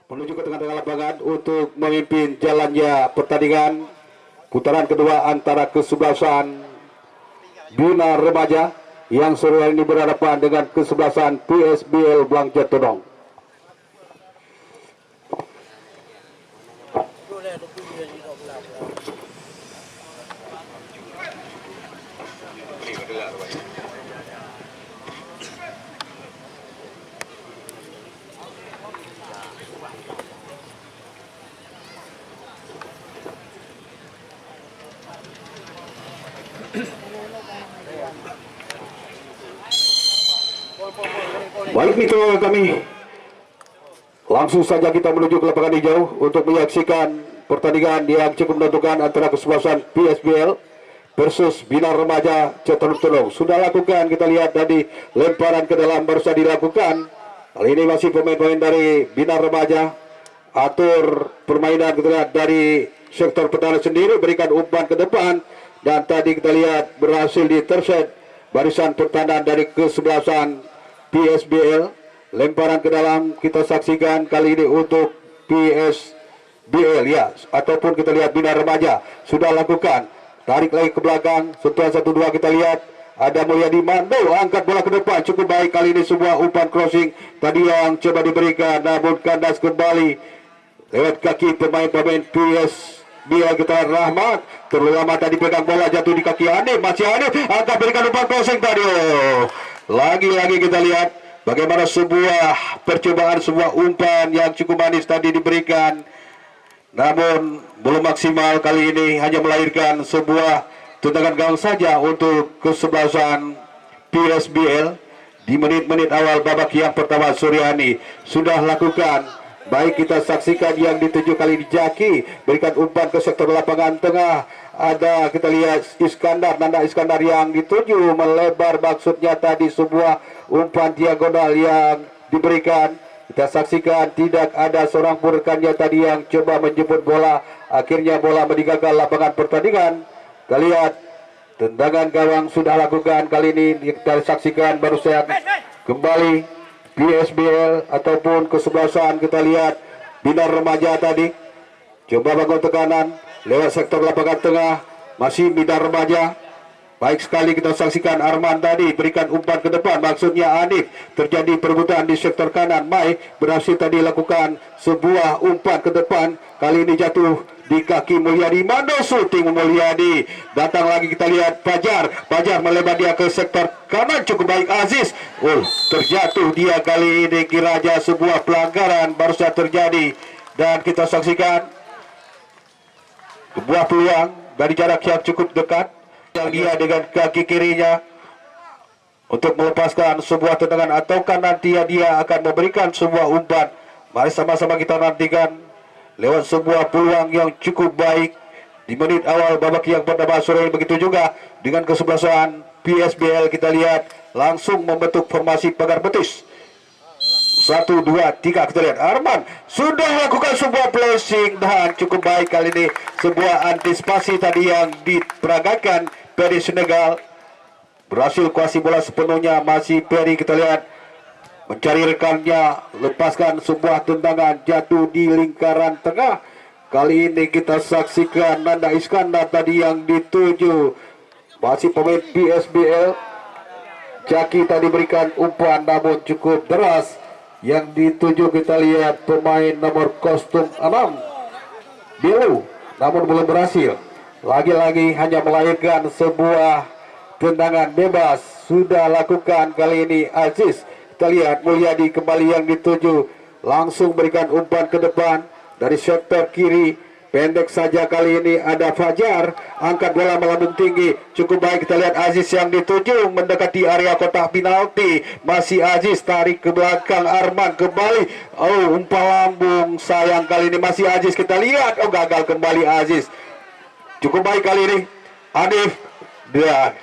menuju ke tengah-tengah lapangan untuk memimpin jalannya pertandingan putaran kedua antara kesebelasan Bina Remaja yang sore hari ini berhadapan dengan kesebelasan PSBL Blangja Todong. Baik mitra kami, langsung saja kita menuju ke lapangan hijau untuk menyaksikan pertandingan yang cukup menentukan antara kesebelasan PSBL versus Bina Remaja Todong. Sudah lakukan, kita lihat tadi lemparan ke dalam baru saja dilakukan. Kali ini masih pemain-pemain dari Bina Remaja atur permainan, kita lihat dari sektor pertahanan sendiri berikan umpan ke depan, dan tadi kita lihat berhasil diterset barisan pertahanan dari kesebelasan PSBL. Lemparan ke dalam kita saksikan kali ini untuk PSBL ya, ataupun kita lihat Bina Remaja sudah lakukan, tarik lagi ke belakang, sentuhan 1-2 kita lihat ada Mulyadi Mando, angkat bola ke depan cukup baik. Kali ini sebuah umpan crossing tadi yang coba diberikan, namun kandas kembali lewat kaki pemain-pemain PSBL. Kita Rahmat terlalu lama tadi pegang bola, jatuh di kaki Hanif, masih Hanif angkat berikan umpan crossing tadi. Lagi-lagi kita lihat bagaimana sebuah percobaan, sebuah umpan yang cukup manis tadi diberikan, namun belum maksimal. Kali ini hanya melahirkan sebuah tendangan gawang saja untuk kesebelasan PSBL. Di menit-menit awal babak yang pertama Suryani sudah lakukan. Baik kita saksikan yang dituju kali ini Jaki, berikan umpan ke sektor lapangan tengah. Ada kita lihat Iskandar, Nanda Iskandar yang dituju melebar, maksudnya tadi sebuah umpan diagonal yang diberikan. Kita saksikan tidak ada seorang pun rekannya tadi yang coba menjemput bola. Akhirnya bola meninggalkan lapangan pertandingan. Kita lihat tendangan gawang sudah lakukan, kali ini kita saksikan baru saja kembali PSBL ataupun kesebelasan. Kita lihat Bina Remaja tadi coba bangun tekanan lewat sektor lapangan tengah, masih Bina Remaja. Baik sekali kita saksikan Arman tadi berikan umpan ke depan, maksudnya Hanif. Terjadi perebutan di sektor kanan, Mai berhasil tadi lakukan sebuah umpan ke depan, kali ini jatuh di kaki Mulyadi Mando, shooting Mulyadi. Datang lagi kita lihat Fajar melebar dia ke sektor kanan, cukup baik Aziz. Terjatuh dia kali ini, kira-kira sebuah pelanggaran baru saja terjadi, dan kita saksikan sebuah peluang dari jarak yang cukup dekat yang dia dengan kaki kirinya untuk melepaskan sebuah tendangan, ataukah nanti dia akan memberikan sebuah umpan. Mari sama-sama kita nantikan lewat sebuah peluang yang cukup baik di menit awal babak yang pertama sore. Begitu juga dengan kesebelasan PSBL, kita lihat langsung membentuk formasi pagar betis. 1, 2, 3 kita lihat Arman sudah lakukan sebuah placing dan cukup baik kali ini, sebuah antisipasi tadi yang diperagakan Peri Senegal. Berhasil kuasai bola sepenuhnya, masih Peri kita lihat mencari rekannya, lepaskan sebuah tendangan jatuh di lingkaran tengah. Kali ini kita saksikan Nanda Iskandar tadi yang dituju, masih pemain PSBL. Jaki tadi berikan umpan namun cukup deras, yang dituju kita lihat pemain nomor kostum 6 biru, namun belum berhasil. Lagi-lagi hanya melahirkan sebuah tendangan bebas sudah lakukan kali ini Aziz. Kita lihat Mulyadi kembali yang dituju, langsung berikan umpan ke depan dari sektor kiri, pendek saja kali ini ada Fajar, angkat bola melambung tinggi, cukup baik. Kita lihat Aziz yang dituju mendekati area kotak penalti, masih Aziz tarik ke belakang, Arman kembali, umpan lambung sayang kali ini masih Aziz. Kita lihat gagal kembali Aziz. Cukup baik kali ini Hanif, dan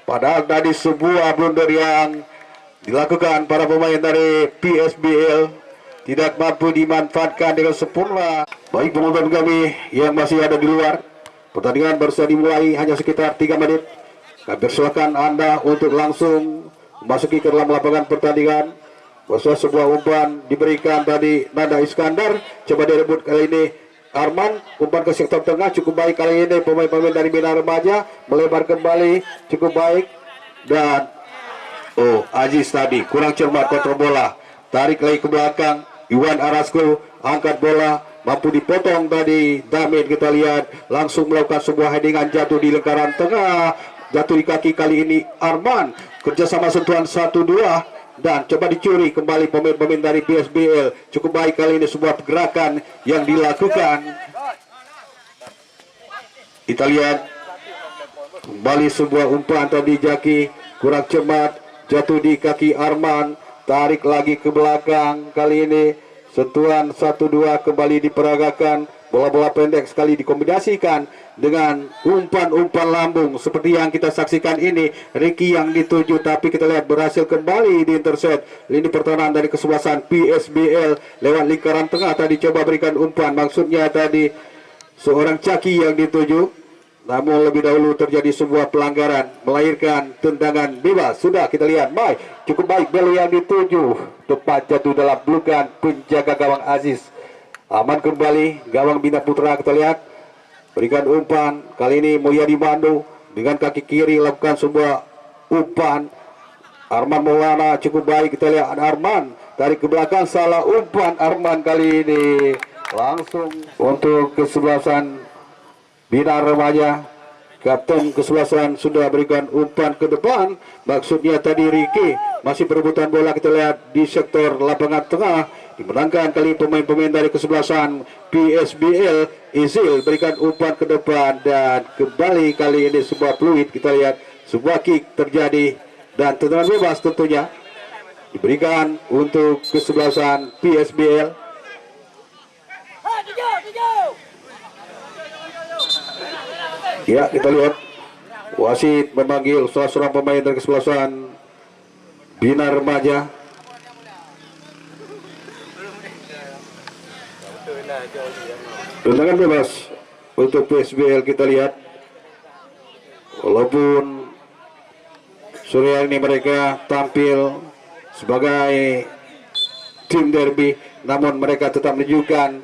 padahal tadi sebuah blunder yang dilakukan para pemain dari PSBL tidak mampu dimanfaatkan dengan sempurna. Baik penonton kami yang masih ada di luar, pertandingan baru saja dimulai hanya sekitar 3 menit. Kami persilakan Anda untuk langsung memasuki ke dalam lapangan pertandingan. Bahwa sebuah umpan diberikan tadi Nanda Iskandar, coba direbut kali ini Arman, umpan ke sektor tengah cukup baik kali ini pemain-pemain dari Bina Remaja, melebar kembali cukup baik dan Aziz tadi kurang cermat kontrol bola, tarik lagi ke belakang Iwan Arasko, angkat bola mampu dipotong tadi Damin, kita lihat langsung melakukan sebuah headingan jatuh di lingkaran tengah, jatuh di kaki kali ini Arman, kerjasama sentuhan 1-2 dan coba dicuri kembali pemain-pemain dari PSBL. Cukup baik kali ini sebuah gerakan yang dilakukan. Kita lihat kembali sebuah umpan tadi Jaki kurang cermat, jatuh di kaki Arman, tarik lagi ke belakang, kali ini sentuhan 1-2 kembali diperagakan. Bola-bola pendek sekali dikombinasikan dengan umpan-umpan lambung seperti yang kita saksikan ini. Ricky yang dituju, tapi kita lihat berhasil kembali di intercept. Lini pertahanan dari kesebelasan PSBL lewat lingkaran tengah tadi coba berikan umpan, maksudnya tadi seorang Caki yang dituju, namun lebih dahulu terjadi sebuah pelanggaran melahirkan tendangan bebas. Sudah kita lihat, baik, cukup baik belo yang dituju, tepat jatuh dalam pelukan penjaga gawang Aziz. Aman kembali gawang Bina Putra, kita lihat berikan umpan kali ini Mulyadi Mando dengan kaki kiri lakukan sebuah umpan. Arman Maulana cukup baik, kita lihat Arman tarik ke belakang, salah umpan Arman kali ini. Langsung untuk kesebelasan Bina Remaja, kapten kesebelasan sudah berikan umpan ke depan, maksudnya tadi Ricky masih perebutan bola, kita lihat di sektor lapangan tengah dimenangkan kali pemain-pemain dari kesebelasan PSBL. Izil berikan umpan ke depan dan kembali kali ini sebuah fluid, kita lihat sebuah kick terjadi dan tendangan bebas tentunya diberikan untuk kesebelasan PSBL. Ya, kita lihat wasit memanggil salah seorang pemain dari kesebelasan Bina Remaja. Tendangan bebas untuk PSBL, kita lihat walaupun sore hari ini mereka tampil sebagai tim derby, namun mereka tetap menunjukkan,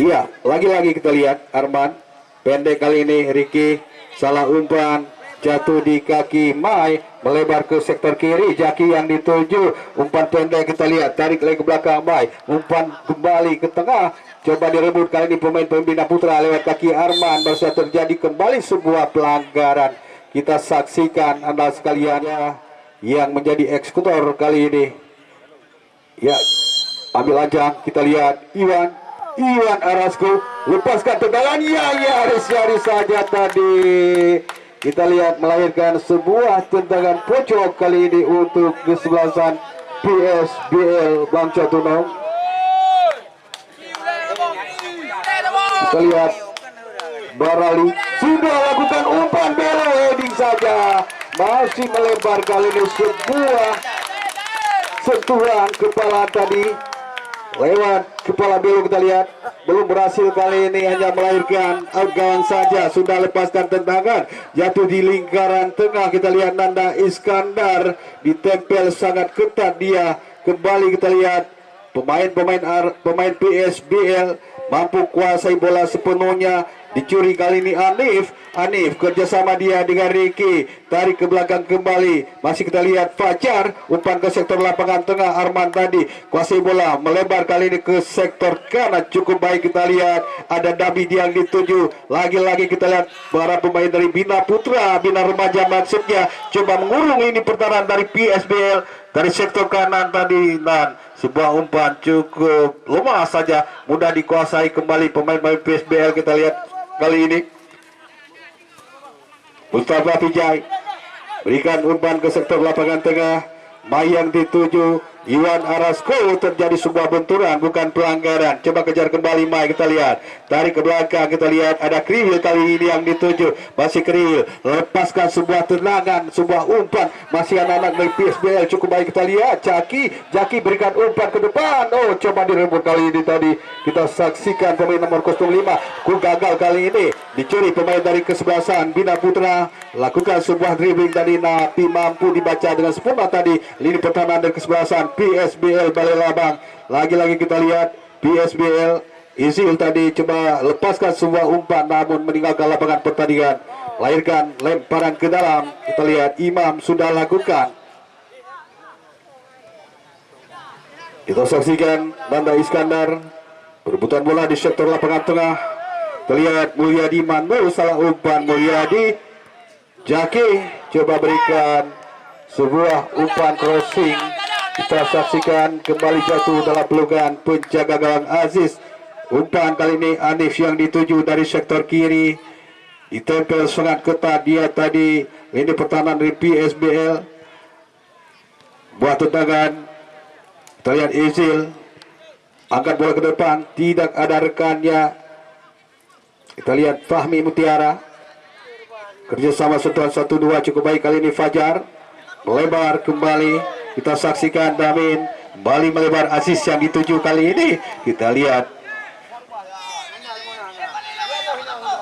iya, lagi-lagi kita lihat Arman pendek kali ini, Ricky salah umpan, jatuh di kaki Mai, melebar ke sektor kiri, Jaki yang dituju, umpan pendek kita lihat, tarik lagi ke belakang Mai, umpan kembali ke tengah, coba direbut kali ini pemain Bina Putra lewat kaki Arman, baru terjadi kembali sebuah pelanggaran. Kita saksikan Anda sekalian yang menjadi eksekutor kali ini. Ya, ambil ajang, kita lihat Iwan Arasko lepaskan tendangan, Aris saja tadi. Kita lihat melahirkan sebuah tendangan pojok kali ini untuk kesebelasan PSBL Bangsa Tunong. Kita lihat Barali sudah lakukan umpan belo, heading saja, masih melebar kali ini sebuah sentuhan kepala tadi lewat kepala belo, kita lihat belum berhasil kali ini, hanya melahirkan out gawang saja. Sudah lepaskan tendangan, jatuh di lingkaran tengah, kita lihat Nanda Iskandar ditempel sangat ketat dia. Kembali kita lihat pemain PSBL mampu kuasai bola sepenuhnya, dicuri kali ini Anif kerjasama dia dengan Ricky, tarik ke belakang kembali, masih kita lihat Fajar, umpan ke sektor lapangan tengah, Arman tadi kuasai bola, melebar kali ini ke sektor kanan, cukup baik, kita lihat ada David yang dituju, lagi-lagi kita lihat para pemain dari Bina Putra, Bina Remaja maksudnya, coba mengurung ini pertahanan dari PSBL dari sektor kanan tadi, dan sebuah umpan cukup lemah saja, mudah dikuasai kembali pemain-pemain PSBL. Kita lihat kali ini Mustafa Vijay berikan umpan ke sektor lapangan tengah, Mayang dituju Iwan Arasko, terjadi sebuah benturan, bukan pelanggaran. Coba kejar kembali Mai, kita lihat tarik ke belakang, kita lihat ada Kriwil kali ini yang dituju, masih Kriwil lepaskan sebuah tendangan, sebuah umpan, masih anak-anak dari PSBL, cukup baik, kita lihat Jaki berikan umpan ke depan, coba direbut kali ini tadi, kita saksikan pemain nomor 05 gagal kali ini, dicuri pemain dari kesebelasan Bina Putra, lakukan sebuah dribbling tadi, tapi mampu dibaca dengan sempurna tadi lini pertahanan dari kesebelasan PSBL Balai Labang. Lagi-lagi kita lihat PSBL Izil tadi coba lepaskan sebuah umpan namun meninggalkan lapangan pertandingan, melahirkan lemparan ke dalam. Kita lihat Imam sudah lakukan. Kita saksikan Nanda Iskandar perebutan bola di sektor lapangan tengah. Terlihat Mulyadi Mandu salah umpan. Mulyadi Jaki coba berikan sebuah umpan crossing. Kita saksikan kembali jatuh dalam pelukan penjaga gawang Aziz. Umpan kali ini Anif yang dituju dari sektor kiri, ditempel sangat ketat dia tadi lini pertahanan dari PSBL. Buat tendangan. Kita lihat Izil angkat bola ke depan, tidak ada rekannya. Kita lihat Fahmi Mutiara kerjasama sentuhan 1-2 cukup baik kali ini. Fajar melebar kembali, kita saksikan Damin kembali melebar. Aziz yang dituju kali ini, kita lihat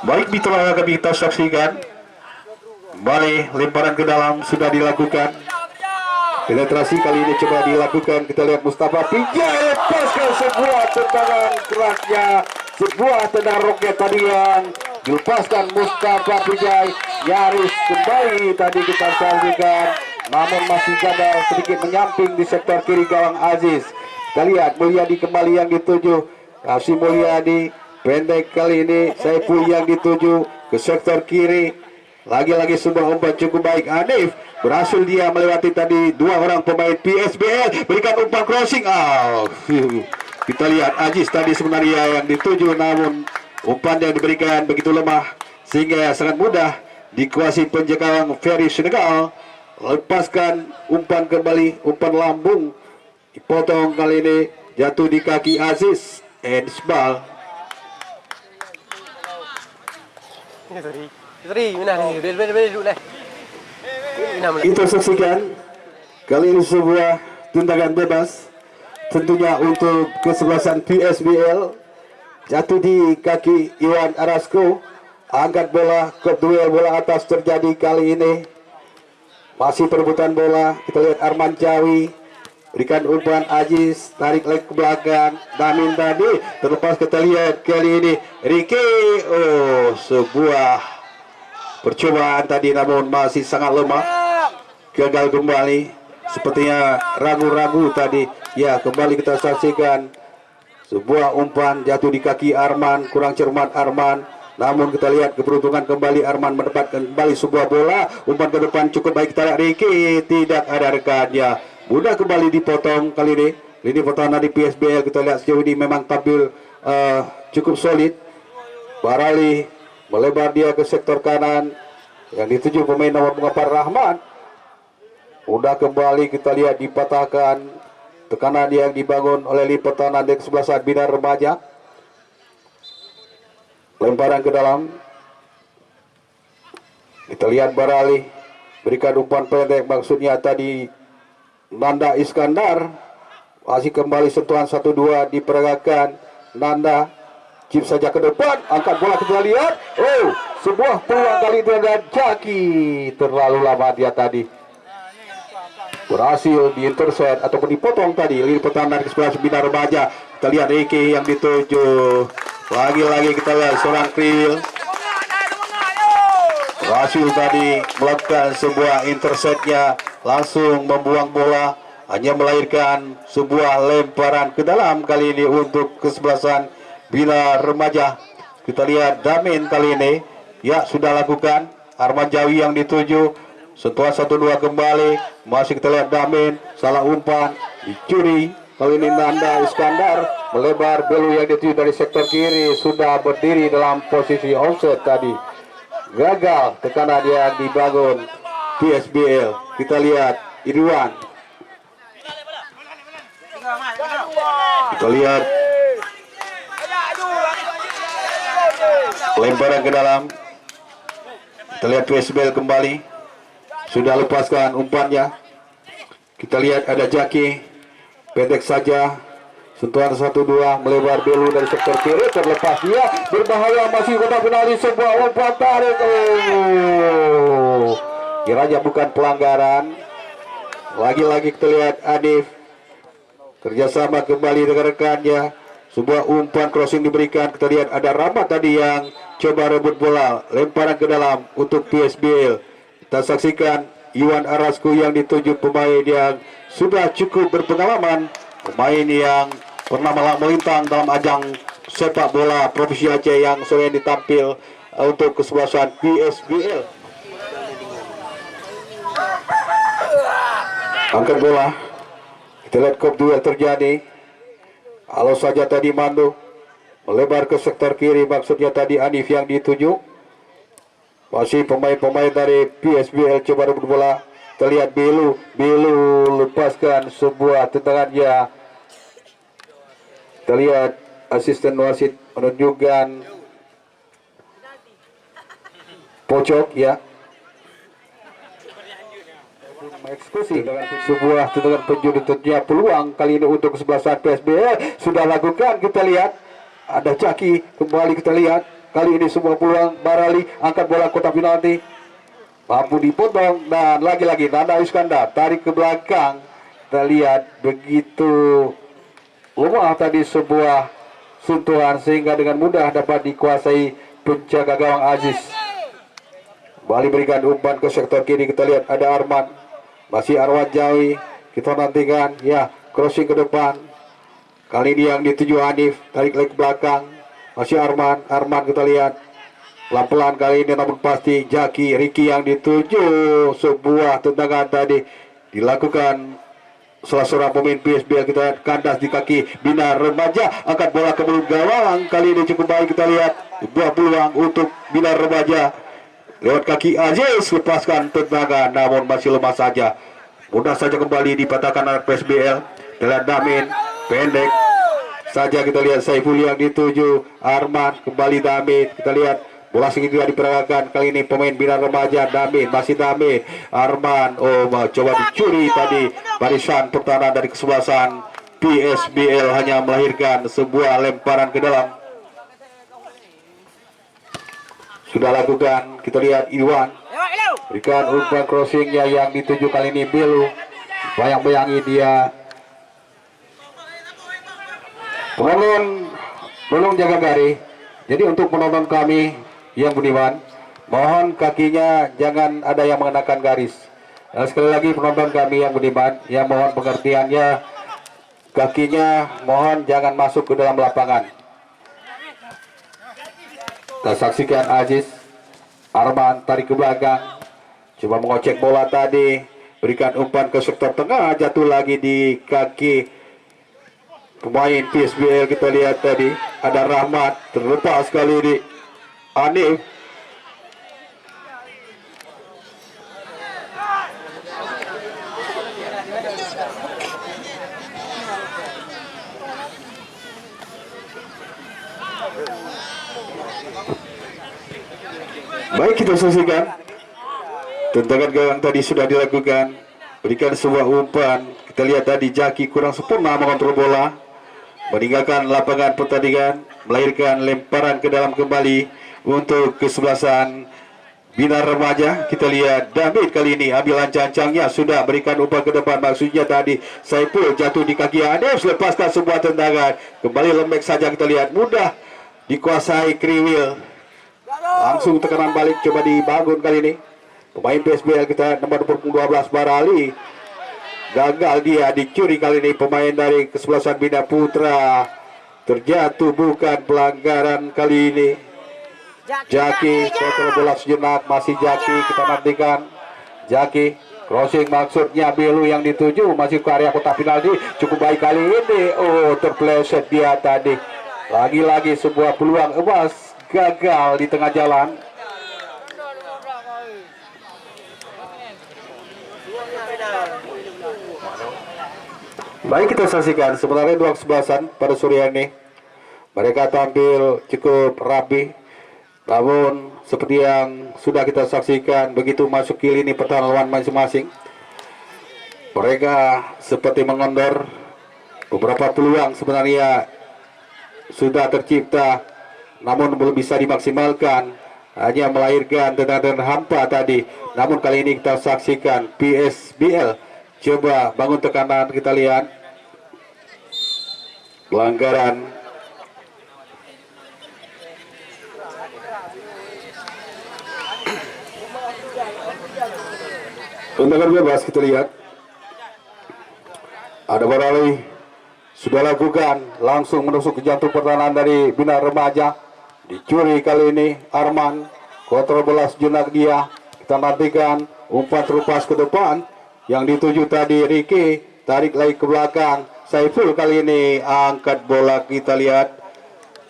baik mitra kami, kita saksikan kembali lemparan ke dalam sudah dilakukan. Penetrasi kali ini coba dilakukan. Kita lihat Mustafa Pijay lepaskan sebuah tendangan kerasnya, sebuah tendangan roket tadi yang dilepaskan Mustafa Pijay, nyaris kembali tadi kita saksikan, namun masih gagal sedikit menyamping di sektor kiri gawang Aziz. Kita lihat Mulyadi kembali yang dituju, kasih Mulyadi pendek kali ini, Saiful yang dituju ke sektor kiri. Lagi-lagi sebuah umpan cukup baik. Anif berhasil dia melewati tadi dua orang pemain PSBL, berikan umpan crossing. Kita lihat Aziz tadi sebenarnya yang dituju, namun umpan yang diberikan begitu lemah sehingga sangat mudah dikuasai penjaga Ferry Senegal. Lepaskan umpan kembali, umpan lambung dipotong kali ini, jatuh di kaki Aziz. Ensbal. Kita saksikan kali ini sebuah tendangan bebas, tentunya untuk kesebelasan PSBL, jatuh di kaki Iwan Arasko. Angkat bola, ke duel bola atas terjadi kali ini, masih perebutan bola. Kita lihat Arman Jawi berikan umpan, Aziz tarik leg ke belakang, Damin tadi terlepas. Kita lihat kali ini Riki, sebuah percobaan tadi namun masih sangat lemah, gagal kembali, sepertinya ragu-ragu tadi. Ya, kembali kita saksikan sebuah umpan jatuh di kaki Arman, kurang cermat Arman, namun kita lihat keberuntungan kembali Arman mendapatkan kembali sebuah bola, umpan ke depan cukup baik. Kita lihat Riki, tidak ada rekannya, mudah kembali dipotong kali ini. Lini pertahanan di PSBL kita lihat sejauh ini memang tampil cukup solid. Barali melebar dia ke sektor kanan, yang dituju pemain nomor 4 Rahman. Udah kembali kita lihat dipatahkan tekanan yang dibangun oleh lini pertahanan di sebelah saat Bina Remaja. Lemparan ke dalam, kita lihat Barali berikan umpan pendek, maksudnya tadi Nanda Iskandar. Masih kembali sentuhan 1-2 diperagakan Nanda, chip saja ke depan, angkat bola, kita lihat sebuah peluang kali itu dan Jaki terlalu lama dia tadi, berhasil diintercept ataupun dipotong tadi lini pertahanan ke sebelah Bina Remaja. Kita lihat Riki yang dituju, lagi-lagi kita lihat seorang Kriwil berhasil tadi melakukan sebuah interceptnya, langsung membuang bola, hanya melahirkan sebuah lemparan ke dalam kali ini untuk kesebelasan Bina Remaja. Kita lihat Damin kali ini, ya sudah lakukan. Arman Jawi yang dituju, sentuhan 1-2 kembali, masih kita lihat Damin, salah umpan, dicuri. Kali ini Nanda Iskandar melebar, Belu yang dituju dari sektor kiri sudah berdiri dalam posisi offset tadi. Gagal tekanan yang dibangun PSBL. Kita lihat Irwan, kita lihat lemparan ke dalam. Kita lihat PSBL kembali, sudah lepaskan umpannya. Kita lihat ada Jaki, pendek saja, Sentuhan 1-2 melebar Belu dari sektor kiri, terlepas dia berbahaya, masih kotak penalti, sebuah umpan tarik. Kiranya bukan pelanggaran. Lagi-lagi kita lihat Anif kerjasama kembali dengan rekannya. Sebuah umpan crossing diberikan. Kita lihat ada Rahmat tadi yang coba rebut bola, lemparan ke dalam untuk PSBL. Kita saksikan Iwan Arasku yang ditunjuk pemain yang sudah cukup berpengalaman, pemain yang pernah melintang dalam ajang sepak bola Provinsi Aceh yang sore ditampil untuk kesebelasan PSBL. Angkat bola, kita lihat kop duel terjadi. Kalau saja tadi Mando melebar ke sektor kiri, maksudnya tadi Anif yang ditunjuk. Masih pemain-pemain dari PSBL coba rebut bola. Kita lihat Belu lepaskan sebuah tendangannya. Kita lihat asisten wasit menunjukkan pojok ya. Eksekusi dengan sebuah tendangan penjuru, tentunya peluang kali ini untuk kesebelasan PSBL sudah lakukan. Kita lihat ada Jaki kembali, kita lihat kali ini sebuah peluang. Barali angkat bola kotak penalti, mampu dipotong dan lagi-lagi Nanda Iskandar tarik ke belakang. Kita lihat begitu lemah tadi sebuah sentuhan sehingga dengan mudah dapat dikuasai penjaga gawang Aziz. Kembali berikan umpan ke sektor kiri, kita lihat ada Arman, masih Arwan Jawi, kita nantikan ya, crossing ke depan. Kali ini yang dituju Hanif, tarik lagi ke belakang, masih Arman kita lihat pelan-pelan kali ini, namun pasti Jaki Riki yang dituju. Sebuah tendangan tadi dilakukan salah seorang pemain PSBL, kita lihat kandas di kaki Binar Remaja, angkat bola ke mulut gawang. Kali ini cukup baik, kita lihat sebuah peluang untuk Binar Remaja lewat kaki Aziz, lepaskan tendangan namun masih lemah saja, mudah saja kembali dipatahkan anak PSBL. Kita lihat Damin pendek saja, kita lihat Saiful yang dituju Arman, kembali Damin, kita lihat bola segitiga diperagakan. Kali ini pemain Binar Remaja, Damin, masih Damin, Arman, coba dicuri tadi barisan pertahanan dari kesebelasan PSBL, hanya melahirkan sebuah lemparan ke dalam. Sudah lakukan, kita lihat Iwan berikan umpan crossingnya yang dituju kali ini Belu, bayang-bayangi dia. Penonton belum jaga garis, jadi untuk penonton kami yang budiman, mohon kakinya jangan ada yang mengenakan garis. Sekali lagi penonton kami yang budiman, yang mohon pengertiannya, kakinya mohon jangan masuk ke dalam lapangan. Kita saksikan Aziz, Arman tarik ke belakang, coba mengocek bola tadi, berikan umpan ke sektor tengah, jatuh lagi di kaki pemain PSBL. Kita lihat tadi ada Rahmat, terlepas kali ini Anif. Baik, kita saksikan tendangan gawang tadi sudah dilakukan, berikan sebuah umpan. Kita lihat tadi Jaki kurang sempurna mengontrol bola, meninggalkan lapangan pertandingan, melahirkan lemparan ke dalam kembali untuk kesebelasan Binar Remaja. Kita lihat David kali ini ambil ancang-ancangnya, sudah berikan umpan ke depan, maksudnya tadi Saiful jatuh di kaki Anif, lepaskan sebuah tendangan, kembali lembek saja. Kita lihat mudah dikuasai Kriwil, langsung tekanan balik coba dibangun kali ini pemain PSBL. Kita nomor 12 Barali, gagal dia dicuri kali ini pemain dari kesebelasan Bina Putra, terjatuh bukan pelanggaran kali ini. Jaki kontrol bola sejenak, masih Jaki, kita nantikan Jaki crossing, maksudnya Belu yang dituju, masih ke area kotak penalti, cukup baik kali ini. Terpleset dia tadi, lagi-lagi sebuah peluang emas gagal di tengah jalan. Baik, kita saksikan sebenarnya dua kesebelasan pada sore ini. Mereka tampil cukup rapi, namun seperti yang sudah kita saksikan, begitu masuk ke lini pertahanan lawan masing-masing, mereka seperti mengendor, Beberapa peluang sebenarnya sudah tercipta namun belum bisa dimaksimalkan, hanya melahirkan tendangan hampa tadi. Namun kali ini kita saksikan PSBL coba bangun tekanan, kita lihat pelanggaran. Tendangan bebas, kita lihat ada Barali sudah lakukan langsung menusuk ke jantung pertahanan dari Bina Remaja. Dicuri kali ini Arman, kontrol bola sejenak dia. Kita nantikan umpan terupas ke depan yang dituju tadi Ricky, tarik lagi ke belakang. Saiful kali ini angkat bola, kita lihat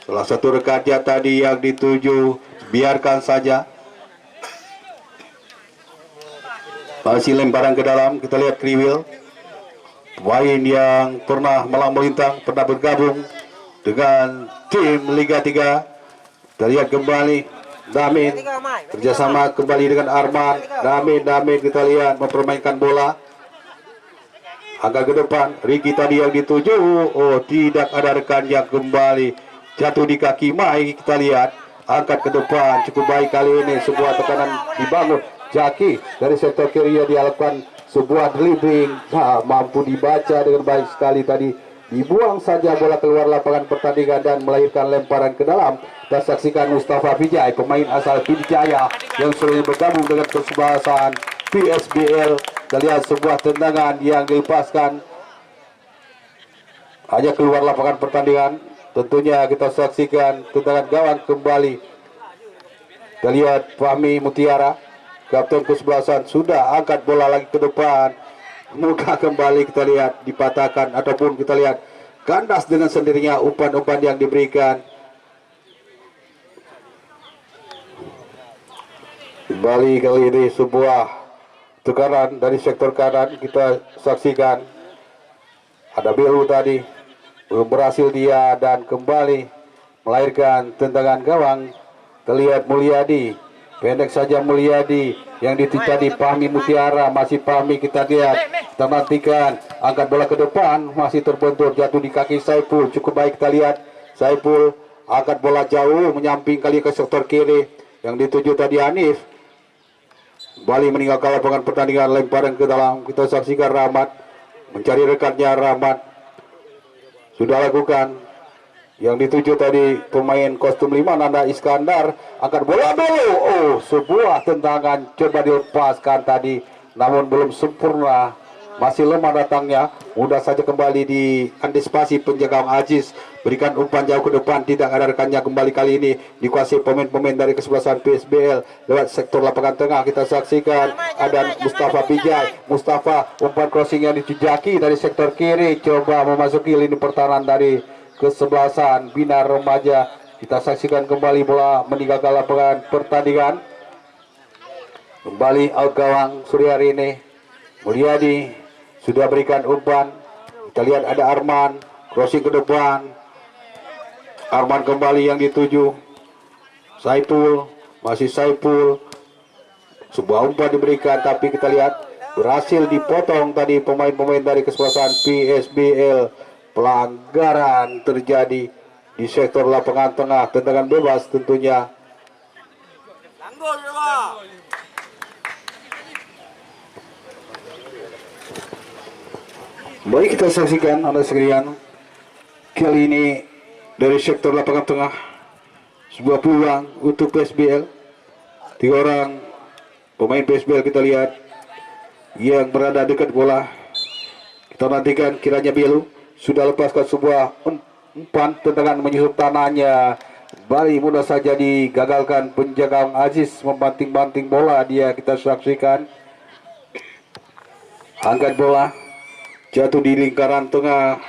salah satu rekannya tadi yang dituju, biarkan saja. Masih lemparan ke dalam, kita lihat Kriwil, pemain yang pernah malang melintang, pernah bergabung dengan tim Liga 3. Kita lihat kembali Damin kerjasama kembali dengan Arman. Damin kita lihat mempermainkan bola agak ke depan. Ricky tadi yang dituju, oh tidak, ada rekan yang kembali jatuh di kaki Mai. Kita lihat angkat ke depan, cukup baik kali ini. Sebuah tekanan dibangun Jaki dari sektor kiri, dia lakukan sebuah dribbling, mampu dibaca dengan baik sekali tadi. Dibuang saja bola keluar lapangan pertandingan dan melahirkan lemparan ke dalam. Kita saksikan Mustafa Vijay, pemain asal Pidijaya yang sudah bergabung dengan persebaya PSBL. Kita lihat sebuah tendangan yang dilepaskan hanya keluar lapangan pertandingan. Tentunya kita saksikan tendangan gawang kembali. Kita lihat Fahmi Mutiara, kapten kesebelasan, sudah angkat bola lagi ke depan. Mudah kembali, kita lihat dipatahkan ataupun kita lihat kandas dengan sendirinya umpan-umpan yang diberikan. Kembali kali ini sebuah tekanan dari sektor kanan, kita saksikan ada Biru tadi belum berhasil dia dan kembali melahirkan tendangan gawang. Terlihat Mulyadi, pendek saja Mulyadi yang tadi Fahmi Mutiara, masih Fahmi, kita lihat, kita nantikan angkat bola ke depan, masih terbentur, jatuh di kaki Saiful. Cukup baik, kita lihat Saiful angkat bola jauh menyamping kali ke sektor kiri yang dituju tadi Hanif. Kembali meninggalkan lapangan pertandingan, lemparan ke dalam. Kita saksikan Rahmat mencari rekannya. Rahmat sudah lakukan yang dituju tadi pemain kostum 5 Nanda Iskandar, angkat bola dulu. Oh, sebuah tendangan coba dilepaskan tadi namun belum sempurna, masih lemah datangnya. Mudah saja kembali diantisipasi penjaga Aziz, berikan umpan jauh ke depan, tidak ada rekannya. Kembali kali ini dikuasai pemain-pemain dari kesebelasan PSBL lewat sektor lapangan tengah. Kita saksikan ada Mustafa Vijay. Mustafa, umpan crossing yang dijejaki dari sektor kiri, coba memasuki lini pertahanan dari kesebelasan Bina Remaja. Kita saksikan kembali bola meninggalkan lapangan pertandingan. Kembali out gawang Suryarene. Mulyadi sudah berikan umpan. Kita lihat ada Arman, crossing ke depan. Arman kembali yang dituju Saiful, masih Saiful. Sebuah umpan diberikan tapi kita lihat berhasil dipotong tadi pemain-pemain dari kesebelasan PSBL. Pelanggaran terjadi di sektor lapangan tengah, tendangan bebas tentunya. Baik, kita saksikan Anda sekalian, kali ini dari sektor lapangan tengah sebuah peluang untuk PSBL. 3 orang pemain PSBL kita lihat yang berada dekat bola. Kita nantikan kiranya Bilu sudah lepaskan sebuah umpan, tendangan menyusup tanahnya. Bali mudah saja digagalkan penjaga Aziz, membanting-banting bola dia. Kita saksikan angkat bola jatuh di lingkaran tengah.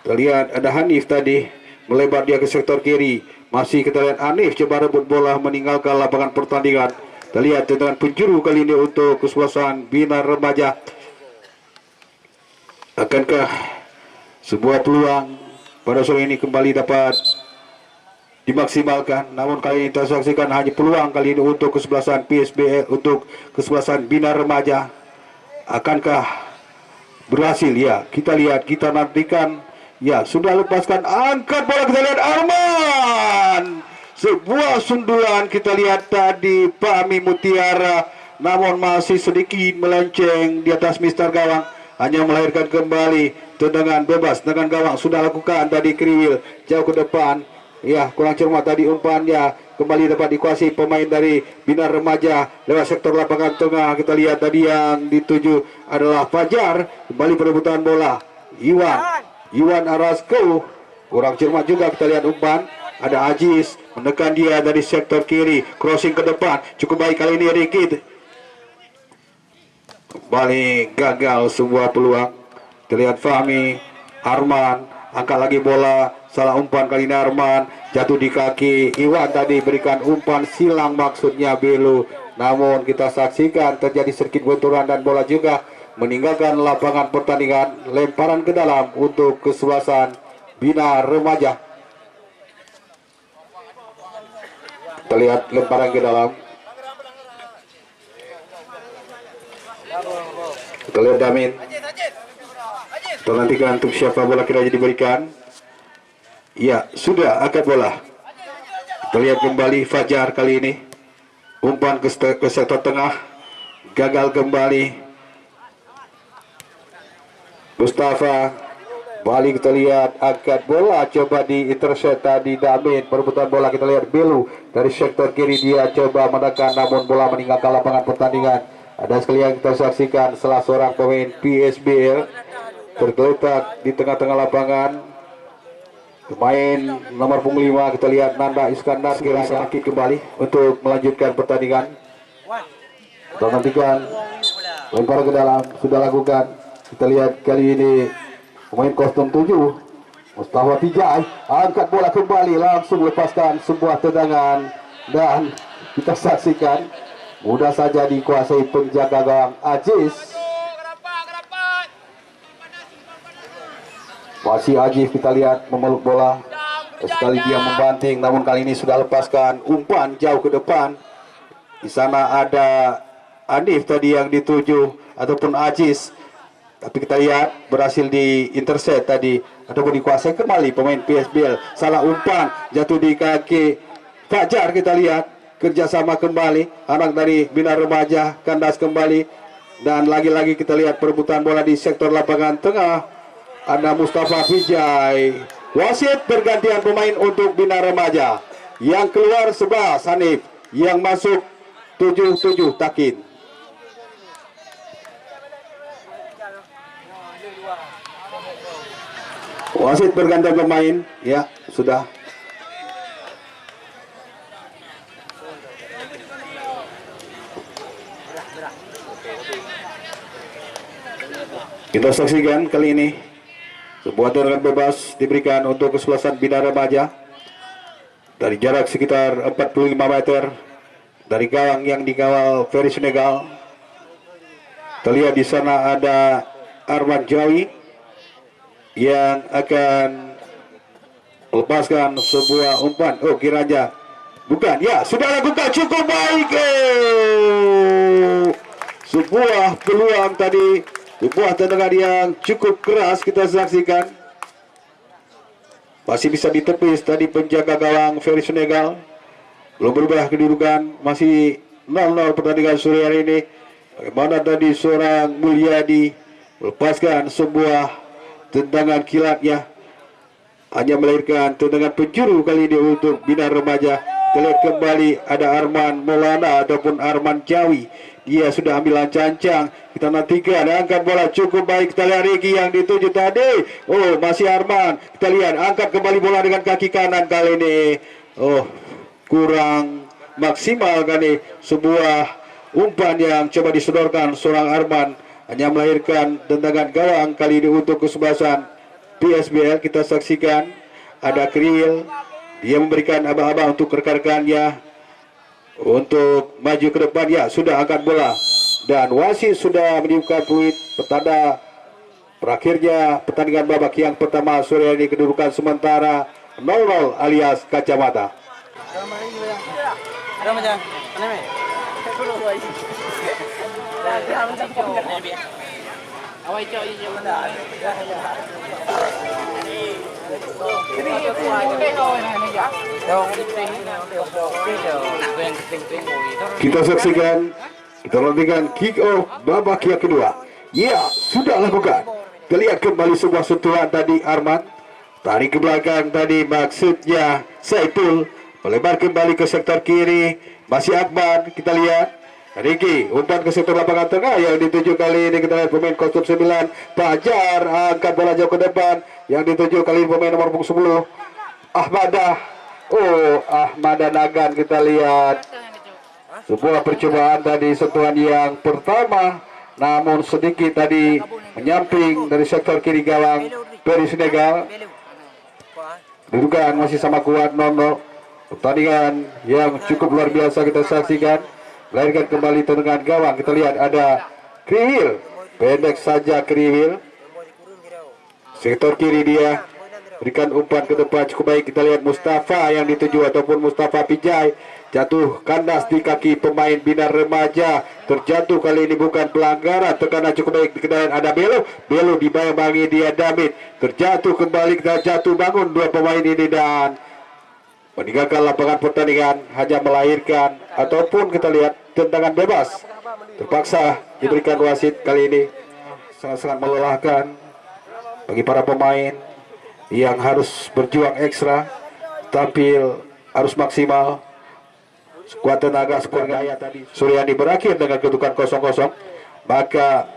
Terlihat ada Hanif tadi melebar dia ke sektor kiri. Masih kita lihat Hanif coba rebut bola meninggalkan lapangan pertandingan. Kita lihat tendangan penjuru kali ini untuk kesebelasan Bina Remaja. Akankah sebuah peluang pada sore ini kembali dapat dimaksimalkan? Namun kali ini kita saksikan hanya peluang kali ini untuk kesebelasan PSBL, untuk kesebelasan Bina Remaja. Akankah berhasil ya. Kita lihat, kita nantikan. Ya, sudah lepaskan, angkat bola, kita lihat Arman. Sebuah sundulan kita lihat tadi Fahmi Mutiara, namun masih sedikit melenceng di atas mister gawang, hanya melahirkan kembali tendangan bebas dengan gawang. Sudah lakukan tadi Kriwil jauh ke depan. Ya, kurang cermat tadi umpannya, kembali dapat dikuasai pemain dari Bina Remaja lewat sektor lapangan tengah. Kita lihat tadi yang dituju adalah Fajar, kembali perebutan bola. Iwan Arasko, kurang cermat juga, kita lihat umpan. Ada Aziz menekan dia dari sektor kiri, crossing ke depan, cukup baik kali ini Rikit. Kembali gagal sebuah peluang. Terlihat Fahmi, Arman, angkat lagi bola, salah umpan kali ini Arman, jatuh di kaki Iwan tadi, berikan umpan silang maksudnya Belu. Namun kita saksikan terjadi sedikit benturan dan bola juga meninggalkan lapangan pertandingan. Lemparan ke dalam untuk kesebelasan Bina Remaja. Terlihat lemparan ke dalam. Kita lihat Damin. Terlantikan untuk siapa bola kira diberikan. Ya, sudah angkat bola. Kita lihat kembali Fajar kali ini. Umpan ke sektor tengah. Gagal kembali. Mustafa. Balik, kita lihat angkat bola, coba di intercept tadi Damin. Perebutan bola kita lihat Belu dari sektor kiri, dia coba menekan namun bola meninggalkan lapangan pertandingan. Ada sekali yang kita saksikan salah seorang pemain PSBL tergeletak di tengah-tengah lapangan. Pemain nomor punggung 5 kita lihat Nanda Iskandar kira sakit kembali untuk melanjutkan pertandingan. Kita nantikan lempar ke dalam, sudah lakukan. Kita lihat kali ini pemain kostum 7 Mustafa Tijai angkat bola kembali, langsung lepaskan sebuah tendangan dan kita saksikan mudah saja dikuasai penjaga gawang Aziz. Masih Aziz kita lihat memeluk bola, sekali dia membanting, namun kali ini sudah lepaskan umpan jauh ke depan. Di sana ada Anif tadi yang dituju ataupun Aziz. Tapi kita lihat berhasil di intercept tadi ataupun dikuasai kembali pemain PSBL. Salah umpan, jatuh di kaki Fajar. Kita lihat kerjasama kembali anak dari Bina Remaja, kandas kembali. Dan lagi-lagi kita lihat perebutan bola di sektor lapangan tengah. Ada Mustafa Vijay. Wasit pergantian pemain untuk Bina Remaja. Yang keluar 11 Hanif, yang masuk 7 Takin. Wasit bergantian pemain, ya sudah. Kita saksikan kali ini sebuah tendangan bebas diberikan untuk kesebelasan Bina Remaja dari jarak sekitar 45 meter dari gawang yang dikawal Ferry Senegal. Terlihat di sana ada Arman Jawi yang akan melepaskan sebuah umpan. Oh, Kiraja bukan, ya sudah lakukan, cukup baik. Sebuah peluang tadi, sebuah tendangan yang cukup keras kita saksikan. Masih bisa ditepis tadi penjaga gawang Ferry Senegal. Belum berubah kedudukan, masih 0-0 pertandingan sore hari ini. Bagaimana tadi seorang Mulyadi melepaskan sebuah tendangan kilatnya, hanya melahirkan tendangan penjuru kali ini untuk Bina Remaja. Terlihat kembali ada Arman Maulana ataupun Arman Jawi, dia sudah ambil cancang. Kita nantikan angkat bola cukup baik. Kita lihat Regi yang dituju tadi. Oh, masih Arman. Kita lihat angkat kembali bola dengan kaki kanan kali ini. Oh, kurang maksimal kali sebuah umpan yang coba disodorkan seorang Arman, hanya melahirkan tendangan gawang kali ini untuk kesebelasan PSBL. Kita saksikan ada Kriwil, dia memberikan aba-aba untuk rekan-rekannya untuk maju ke depan. Ya, sudah angkat bola dan wasit sudah meniupkan peluit petanda berakhirnya pertandingan babak yang pertama sore ini. Kedudukan sementara 0-0 alias kacamata. Kita saksikan, kita nantikan kick off babak yang kedua. Ya, sudah lakukan. Kita lihat kembali sebuah sentuhan tadi Arman. Tarik ke belakang tadi maksudnya Saiful. Melebar kembali ke sektor kiri. Masih Akbar, kita lihat. Riki, umpan ke sektor lapangan tengah yang dituju kali ini kita lihat pemain kostum 9 Fajar angkat bola jauh ke depan yang dituju kali ini pemain nomor 10 Ahmada. Oh, Ahmada Nagan, kita lihat sebuah percobaan tadi sentuhan yang pertama namun sedikit tadi menyamping dari sektor kiri gawang Peri Senegal. Kedudukan masih sama kuat 0-0. Pertandingan yang cukup luar biasa kita saksikan. Melahirkan kembali tendangan gawang. Kita lihat ada Kriwil, pendek saja Kriwil. Sektor kiri dia berikan umpan ke depan cukup baik. Kita lihat Mustafa yang dituju ataupun Mustafa Pijai jatuh kandas di kaki pemain Bina Remaja. Terjatuh kali ini bukan pelanggaran. Tekanan cukup baik. Kita lihat ada Belo dibayang-bayangi dia Damit. Terjatuh kembali, kita jatuh bangun dua pemain ini dan meninggalkan lapangan pertandingan, hanya melahirkan ataupun kita lihat tendangan bebas. Terpaksa diberikan wasit kali ini. Sangat-sangat melelahkan bagi para pemain yang harus berjuang ekstra, tampil harus maksimal, sekuat tenaga, sekuat gaya tadi. Suryani berakhir dengan kedudukan 0-0, maka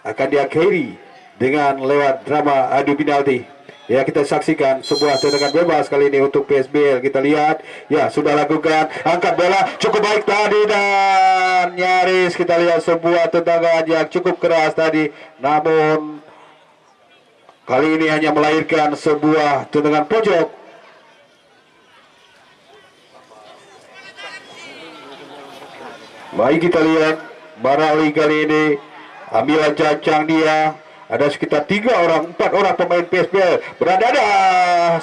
akan diakhiri dengan lewat drama adu penalti. Ya, kita saksikan sebuah tendangan bebas kali ini untuk PSBL. Kita lihat, ya sudah lakukan, angkat bola cukup baik tadi dan nyaris kita lihat sebuah tendangan yang cukup keras tadi. Namun kali ini hanya melahirkan sebuah tendangan pojok. Baik, kita lihat Barali kali ini ambilan cacang dia. Ada sekitar 4 orang pemain PSBL berada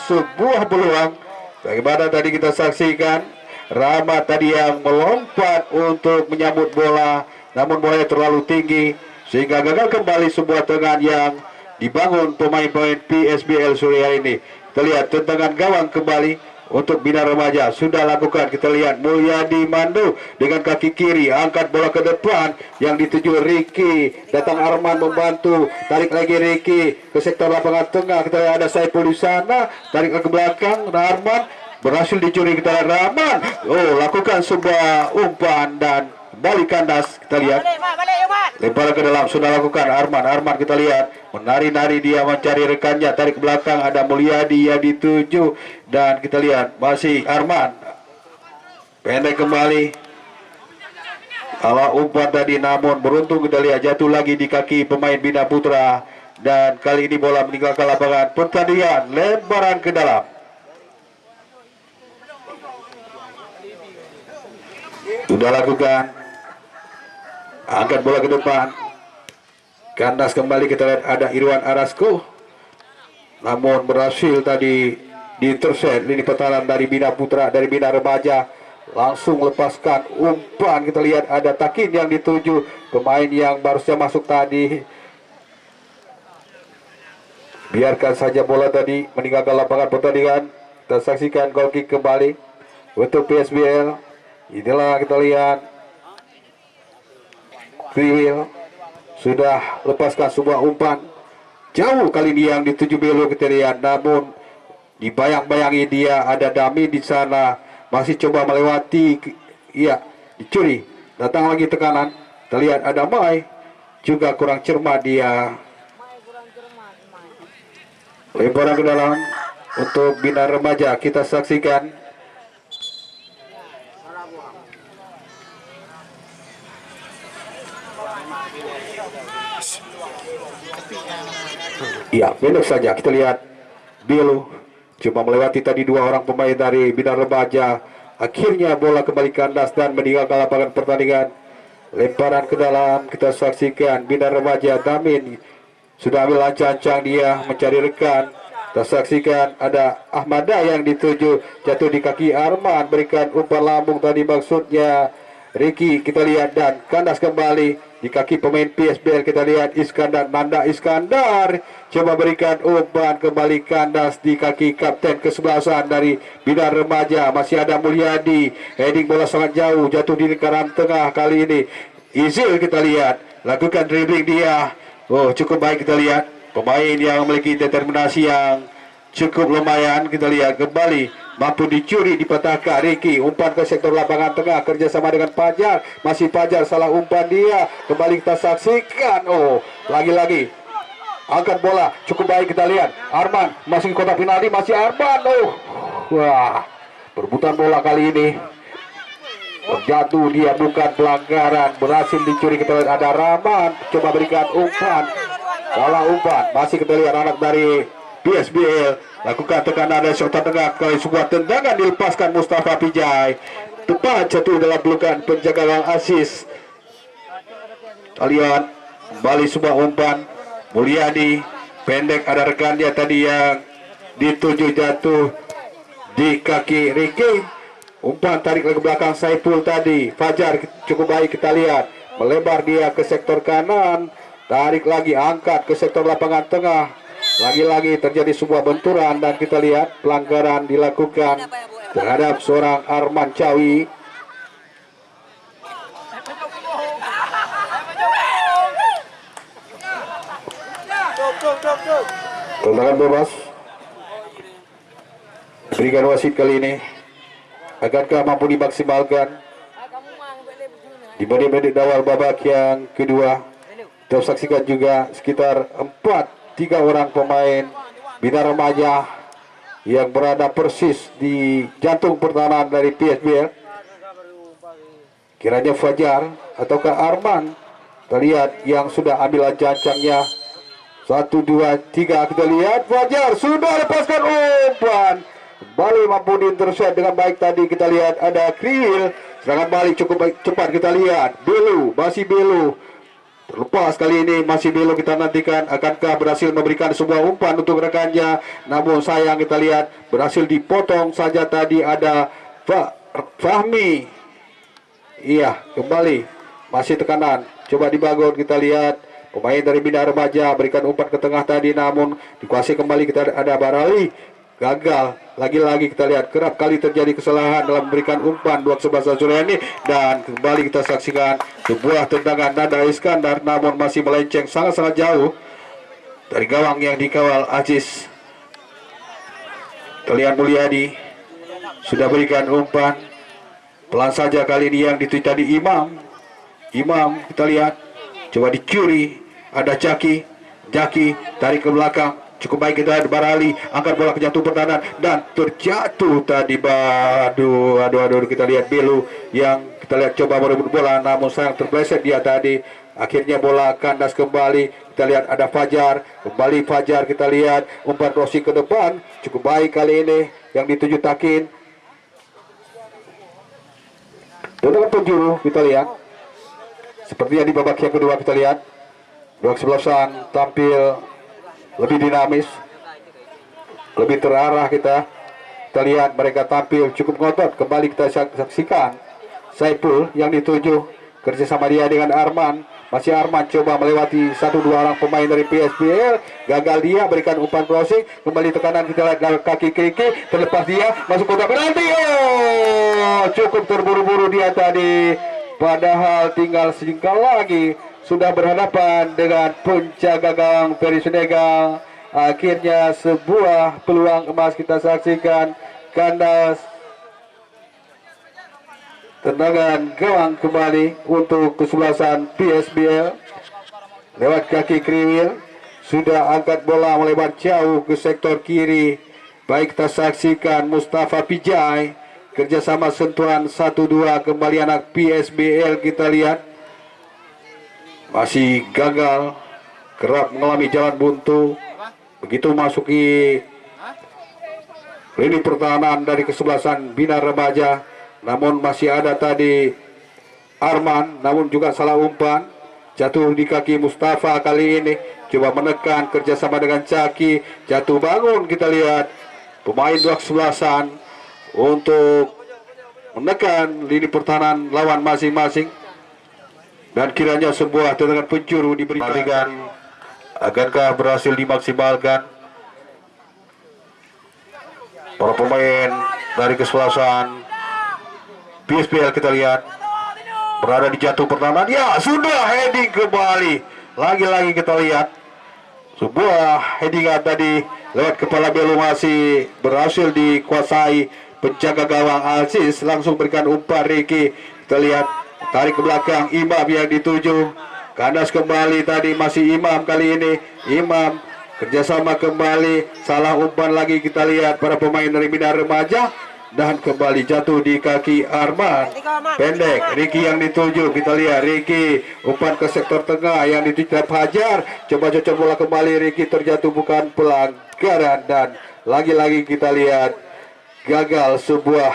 sebuah peluang. Bagaimana tadi kita saksikan Rama tadi yang melompat untuk menyambut bola, namun bolanya terlalu tinggi sehingga gagal kembali sebuah tendangan yang dibangun pemain-pemain PSBL sore hari ini. Kita lihat tendangan gawang kembali untuk Bina Remaja sudah lakukan. Kita lihat Mulyadi Mandu dengan kaki kiri angkat bola ke depan yang dituju Riki. Datang Arman membantu, tarik lagi Riki ke sektor lapangan tengah. Kita lihat ada Saiful di sana, tarik ke belakang. Arman berhasil dicuri. Kita lihat Rahman, oh lakukan sebuah umpan dan balik kandas. Kita lihat lempar ke dalam, sudah lakukan Arman kita lihat menari-nari dia mencari rekannya, tarik ke belakang ada Mulyadi yang dituju dan kita lihat masih Arman pendek kembali kalau umpan tadi, namun beruntung kita lihat jatuh lagi di kaki pemain Bina Putra dan kali ini bola meninggalkan lapangan pertandingan. Lemparan ke dalam, sudah lakukan, angkat bola ke depan, kandas kembali. Kita lihat ada Irwan Arasko, namun berhasil tadi diintercept lini pertahanan dari Bina Putra, dari Bina Remaja, langsung lepaskan umpan. Kita lihat ada Takin yang dituju, pemain yang baru saja masuk tadi. Biarkan saja bola tadi meninggalkan lapangan pertandingan. Kita saksikan goal kick kembali untuk PSBL. Inilah kita lihat Kriwil sudah lepaskan sebuah umpan jauh kali ini yang dituju Belo. Kita lihat, namun dibayang-bayangi dia ada Dami di sana, masih coba melewati, iya dicuri. Datang lagi tekanan, kita lihat ada Mai juga kurang cermat dia. Lemparan ke dalam untuk Bina Remaja, kita saksikan. Ya, pendek saja. Kita lihat Belo cuma melewati tadi dua orang pemain dari Bina Remaja. Akhirnya bola kembali kandas dan meninggalkan lapangan pertandingan. Lemparan ke dalam, kita saksikan Bina Remaja. Damin sudah ambil lancang dia mencari rekan. Kita saksikan ada Ahmada yang dituju, jatuh di kaki Arman, berikan umpan lambung tadi maksudnya Ricky. Kita lihat dan kandas kembali. di kaki pemain PSBL. Kita lihat Iskandar, Nanda Iskandar coba berikan umpan kembali kandas di kaki kapten kesebelasan dari Bina Remaja. Masih ada Mulyadi, heading bola sangat jauh, jatuh di lingkaran tengah. Kali ini Izil kita lihat lakukan dribbling dia. Oh, cukup baik kita lihat pemain yang memiliki determinasi yang cukup lumayan. Kita lihat kembali mampu dicuri, dipatahkan Ricky, umpan ke sektor lapangan tengah kerjasama dengan Fajar. Masih Fajar, salah umpan dia, kembali kita saksikan. Oh, lagi-lagi angkat bola, cukup baik kita lihat Arman, masih kotak penalti, masih Arman. Oh, wah, perebutan bola kali ini terjatuh, dia bukan pelanggaran, berhasil dicuri. Kita lihat ada Rahman, coba berikan umpan, salah umpan. Masih kita lihat anak dari PSBL lakukan tekanan dari sektor tengah, kali sebuah tendangan dilepaskan Mustafa Pijay, tepat jatuh dalam pelukan penjaga gawang Asis. Kita lihat kembali sebuah umpan Mulyadi, pendek, ada rekan dia tadi yang dituju, jatuh di kaki Ricky. Umpan tarik ke belakang Saiful tadi. Fajar cukup baik kita lihat, melebar dia ke sektor kanan, tarik lagi, angkat ke sektor lapangan tengah. Lagi-lagi terjadi sebuah benturan dan kita lihat pelanggaran dilakukan terhadap seorang Arman Cawi. Tendangan bebas berikan wasit kali ini. Akankah mampu dimaksimalkan di menit-menit awal babak yang kedua? Kita saksikan juga sekitar 3 orang pemain Bina Remaja yang berada persis di jantung pertahanan dari PSBL. Kiranya Fajar ataukah Arman, kita lihat yang sudah ambil ancang-ancangnya. 1, 2, 3, kita lihat Fajar sudah lepaskan umpan, kembali mampu diintercept dengan baik. Tadi kita lihat ada Kriwil, serangan balik cukup baik, cepat. Kita lihat Belu, masih Belu terlepas kali ini, masih Belu. Kita nantikan akankah berhasil memberikan sebuah umpan untuk rekannya, namun sayang kita lihat berhasil dipotong saja. Tadi ada Fahmi, iya kembali masih tekanan, coba dibangun. Kita lihat pemain dari Bina Remaja berikan umpan ke tengah tadi, namun dikuasai kembali. Kita ada Barali, gagal. Lagi-lagi kita lihat kerap kali terjadi kesalahan dalam memberikan umpan buat sebelah Suryani, dan kembali kita saksikan sebuah tendangan Nanda Iskandar, namun masih melenceng sangat-sangat jauh dari gawang yang dikawal Aziz. Terlihat Mulyadi sudah berikan umpan, pelan saja kali ini yang dituju tadi Imam. Kita lihat coba dicuri, ada Jaki tarik ke belakang, cukup baik. Kita ada Barali, angkat bola ke jantung pertahanan dan terjatuh tadi. Aduh, kita lihat Belu yang kita lihat coba merebut bola, namun sayang terpleset dia tadi. Akhirnya bola kandas kembali. Kita lihat ada Fajar, kembali Fajar. Kita lihat umpan crossing ke depan, cukup baik kali ini yang dituju Takin. Tendangan penjuru kita lihat sepertinya di babak yang kedua. Kita lihat dua kesebelasan tampil lebih dinamis, lebih terarah. Kita lihat mereka tampil cukup ngotot. Kembali kita saksikan Saiful yang dituju, kerjasama dia dengan Arman. Masih Arman coba melewati 1-2 orang pemain dari PSBL, gagal dia berikan umpan crossing, kembali tekanan. Kita lihat kaki Kiki, terlepas dia masuk kotak penalti. Oh, cukup terburu-buru dia tadi, padahal tinggal sejengkal lagi sudah berhadapan dengan penjaga gawang Ferry Senegal. Akhirnya sebuah peluang emas kita saksikan, kandas. Tendangan gawang kembali untuk kesebelasan PSBL lewat kaki Kriwil, sudah angkat bola melebar jauh ke sektor kiri. Baik kita saksikan Mustafa Pijay, kerjasama sentuhan 1-2 kembali anak PSBL. Kita lihat masih gagal, kerap mengalami jalan buntu begitu masuki lini pertahanan dari kesebelasan Bina Remaja. Namun masih ada tadi Arman, namun juga salah umpan, jatuh di kaki Mustafa kali ini. Coba menekan kerjasama dengan Caki, jatuh bangun. Kita lihat pemain dua kesebelasan untuk menekan lini pertahanan lawan masing-masing. dan kiranya sebuah tendangan penjuru diberikan. Akankah berhasil dimaksimalkan? Para pemain dari kesebelasan PSBL kita lihat berada di jatuh pertahanan. Ya, sudah heading kembali. Lagi-lagi kita lihat sebuah headingan tadi lewat kepala belu masih berhasil dikuasai penjaga gawang Aziz. Langsung berikan umpan Ricky. Kita lihat tarik ke belakang Imam yang dituju. Kandas kembali tadi masih Imam kali ini. Imam kerjasama kembali. Salah umpan lagi kita lihat para pemain dari Bina Remaja. Dan kembali jatuh di kaki Arman. Pendek Ricky yang dituju. Kita lihat Ricky umpan ke sektor tengah yang dituju Fajar. Coba cocok bola kembali. Ricky terjatuh bukan pelanggaran. Dan lagi-lagi kita lihat gagal sebuah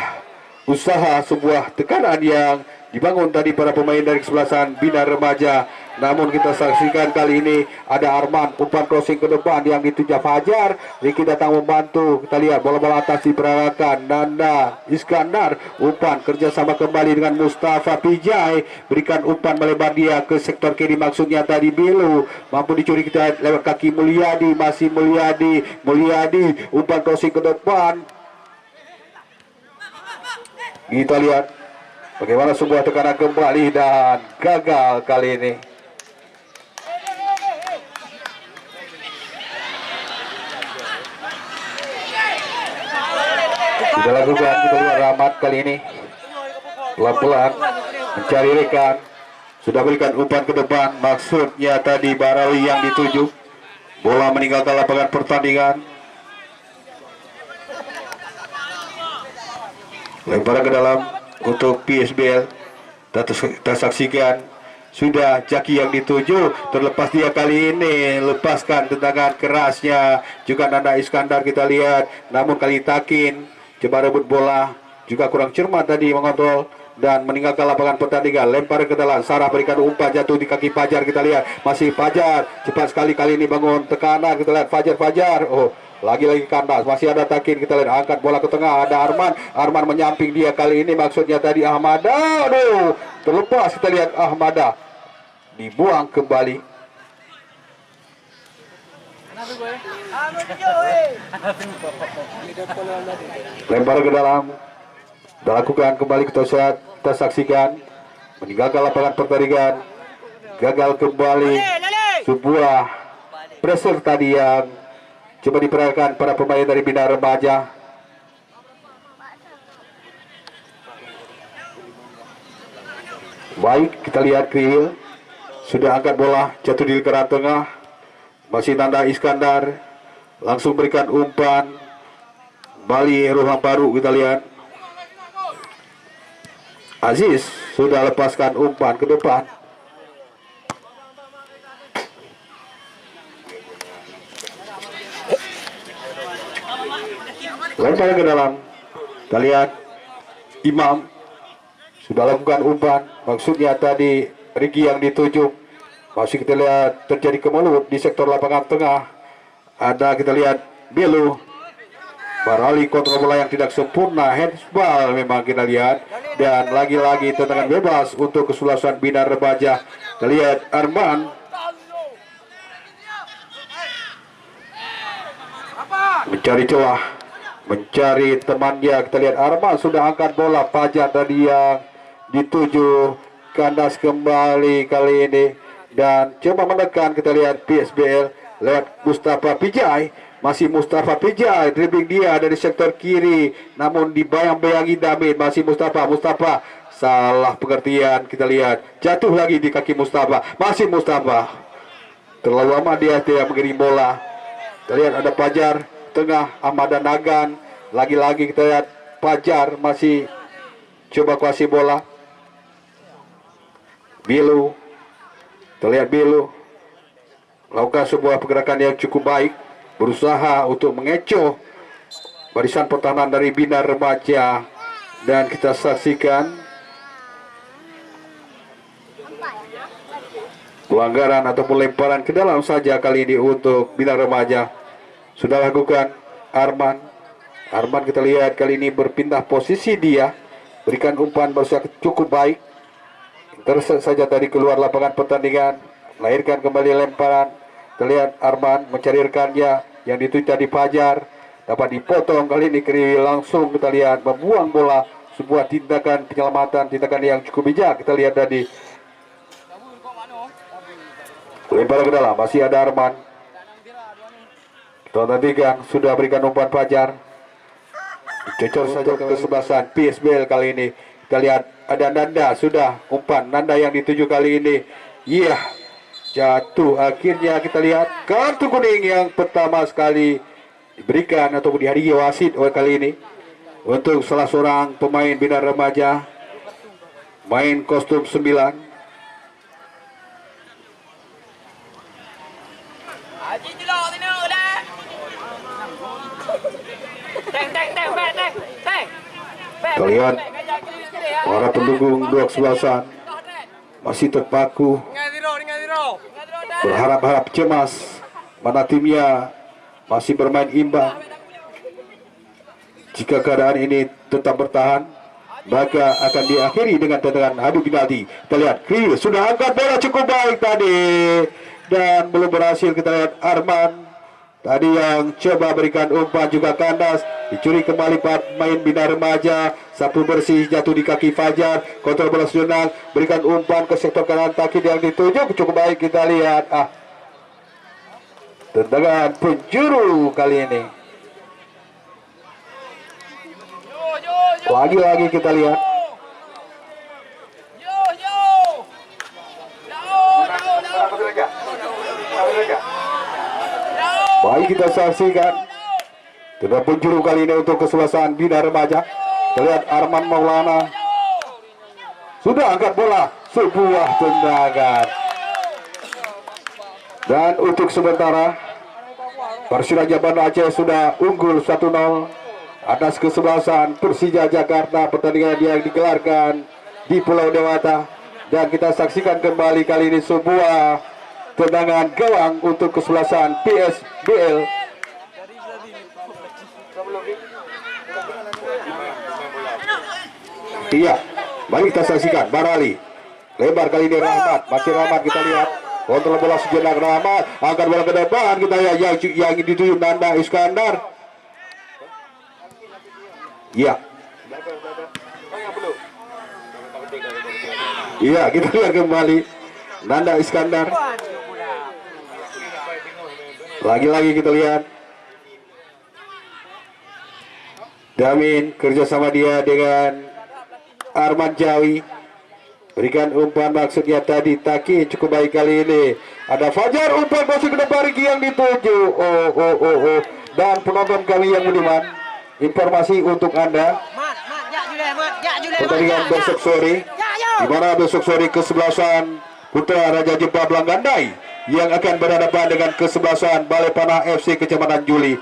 usaha, sebuah tekanan yang dibangun tadi para pemain dari kesebelasan Bina Remaja. Namun kita saksikan kali ini ada Arman umpan crossing ke depan yang dituju Fajar. Ricky datang membantu. Kita lihat bola-bola atas diperagakan. Nanda Iskandar umpan kerjasama kembali dengan Mustafa Pijay. Berikan umpan melebar dia ke sektor kiri, maksudnya tadi Bilu. Mampu dicuri kita lewat kaki Mulyadi. Masih Mulyadi umpan crossing ke depan. Kita lihat bagaimana sebuah tekanan kembali dan gagal kali ini. Sudah lakukan, kita lihat Rahmat kali ini pelan-pelan mencari rekan. Sudah berikan umpan ke depan, maksudnya tadi Barawi yang dituju. Bola meninggalkan lapangan pertandingan. Lemparan ke dalam untuk PSBL. Kita saksikan sudah Jaki yang dituju. Terlepas dia kali ini lepaskan tendangan kerasnya. Juga Nanda Iskandar kita lihat. Namun kali Takin coba rebut bola, juga kurang cermat tadi mengontrol dan meninggalkan lapangan pertandingan. Lempar ke dalam, Sarah berikan umpan jatuh di kaki Fajar. Kita lihat masih Fajar, cepat sekali kali ini bangun tekanan. Kita lihat Fajar. Oh, lagi-lagi kandas, masih ada Takin. Kita lihat angkat bola ke tengah, ada Arman menyamping dia kali ini, maksudnya tadi Ahmada. Aduh, terlepas. Kita lihat Ahmada dibuang kembali. Lempar ke dalam, dilakukan kembali. Kita saksikan meninggalkan lapangan pertandingan. Gagal kembali sebuah pressure tadi yang coba diperagakan para pemain dari Bina Remaja. Baik, kita lihat Kriil sudah angkat bola, jatuh di lingkaran tengah. Masih Nanda Iskandar, langsung berikan umpan. Bali ruang baru, kita lihat Aziz sudah lepaskan umpan ke depan. Lempar ke dalam. Kita lihat Imam sudah lakukan umpan, maksudnya tadi Ricky yang dituju. Masih kita lihat terjadi kemelut di sektor lapangan tengah. Ada kita lihat Belu Barali kontrol bola yang tidak sempurna, handsball memang kita lihat. Dan lagi-lagi tendangan bebas untuk kesebelasan Bina Remaja. Kita lihat Arman mencari celah, mencari temannya. Kita lihat Arman sudah angkat bola. Fajar tadi yang dituju, kandas kembali kali ini dan coba menekan. Kita lihat PSBL lewat Mustafa Pijay. Masih Mustafa Pijay, dribbling dia dari sektor kiri, namun dibayang-bayangi Damin. Masih Mustafa salah pengertian. Kita lihat jatuh lagi di kaki Mustafa. Masih Mustafa, terlalu lama dia tidak mengirim bola. Kita lihat ada Fajar tengah, Ahmad dan Nagan. Lagi-lagi kita lihat Fajar masih coba kuasai bola. Bilu, terlihat Bilu lakukan sebuah pergerakan yang cukup baik, berusaha untuk mengecoh barisan pertahanan dari Bina Remaja. Dan kita saksikan pelanggaran ataupun lemparan ke dalam saja kali ini untuk Bina Remaja. Sudah lakukan Arman kita lihat kali ini berpindah posisi, dia berikan umpan berusaha cukup baik. Terus saja tadi keluar lapangan pertandingan, melahirkan kembali lemparan. Terlihat Arman mencarirkannya, yang dituju tadi Fajar, dapat dipotong. Kali ini Kriwi langsung kita lihat membuang bola. Sebuah tindakan penyelamatan, tindakan yang cukup bijak. Kita lihat tadi lempar ke dalam, masih ada Arman. Kita nantikan, sudah berikan umpan Fajar. Cocok saja ke kesebelasan PSBL kali ini. Kita lihat ada Nanda, sudah umpan Nanda yang dituju kali ini. Iya, jatuh. Akhirnya kita lihat kartu kuning yang pertama sekali diberikan ataupun dihadiahi wasit oleh kali ini untuk salah seorang pemain Bina Remaja, main kostum 9. Kalian para pendukung dua kesebelasan masih terpaku, berharap-harap cemas, mana timnya masih bermain imbang. Jika keadaan ini tetap bertahan, maka akan diakhiri dengan tendangan adu penalti. Kita lihat Kriwi sudah angkat bola cukup baik tadi dan belum berhasil. Kita lihat Arman tadi yang coba berikan umpan juga kandas, dicuri kembali pemain Bina Remaja. Sapu bersih jatuh di kaki Fajar, kontrol bola nasional, berikan umpan ke sektor kanan Takid yang dituju cukup baik. Kita lihat tendangan penjuru kali ini. Lagi-lagi kita lihat baik, kita saksikan tendangan penjuru kali ini untuk kesebelasan Bina Remaja. Terlihat Arman Maulana sudah angkat bola, sebuah tendangan. Dan untuk sementara Persiraja Banda Aceh sudah unggul 1-0 atas kesebelasan Persija Jakarta. Pertandingan yang digelarkan di Pulau Dewata, dan kita saksikan kembali kali ini sebuah tendangan gawang untuk kesebelasan PSBL. Iya, mari kita saksikan Barali lebar kali ini Rahmat, masih Rahmat. Kita lihat kontrol bola sejenak Rahmat, angkat bola ke depan. Kita lihat yang dituju Nanda Iskandar. Iya. Iya, kita lihat kembali Nanda Iskandar. Lagi-lagi kita lihat Damin kerjasama dia dengan Arman Jawi, berikan umpan, maksudnya tadi Taki cukup baik kali ini. Ada Fajar, umpan masuk ke depan Riki yang dituju. Dan penonton kami yang budiman, informasi untuk Anda, pertandingan besok sore, di mana besok sore kesebelasan Putra Raja Jepang Belanggandai yang akan berhadapan dengan kesebelasan Balai Panah FC Kecamatan Juli.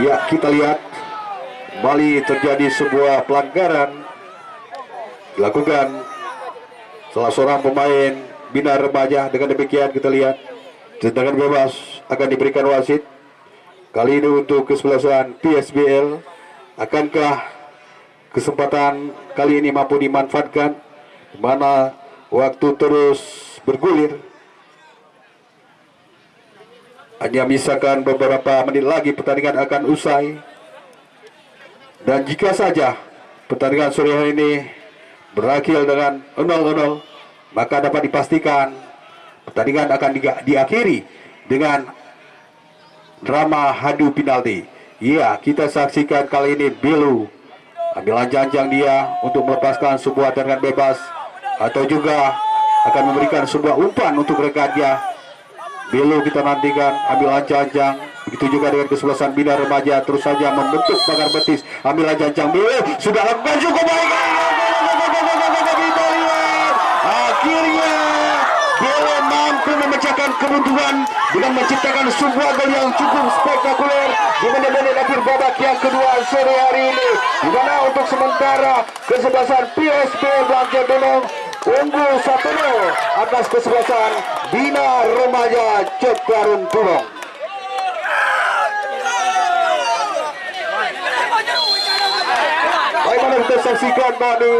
Ya, kita lihat kembali terjadi sebuah pelanggaran dilakukan salah seorang pemain Bina Remaja. Dengan demikian kita lihat tendangan bebas akan diberikan wasit kali ini untuk kesebelasan PSBL. Akankah kesempatan kali ini mampu dimanfaatkan, di mana waktu terus bergulir? Hanya misalkan beberapa menit lagi pertandingan akan usai. Dan jika saja pertandingan sore hari ini berakhir dengan 0-0, maka dapat dipastikan pertandingan akan diakhiri dengan drama adu penalti. Iya, kita saksikan kali ini Bilu ambil janjang dia untuk melepaskan sebuah tendangan bebas, atau juga akan memberikan sebuah umpan untuk rekannya. Bilu kita nantikan ambil janjang. Begitu juga dengan kesebelasan Bina Remaja, terus saja membentuk pagar betis. Ambil janjang Bilu, sudah lakukan cukup baik. Kita lihat akhirnya Bilu mampu memecahkan kebuntuan dengan menciptakan sebuah gol yang cukup spektakuler di menit-menit akhir babak yang kedua sore hari ini, di mana untuk sementara kesebelasan PSBL Bangka Belitung unggul 1-0 atas kesebelasan Bina Remaja Cengkareng Tulung. bagaimana kita saksikan tadi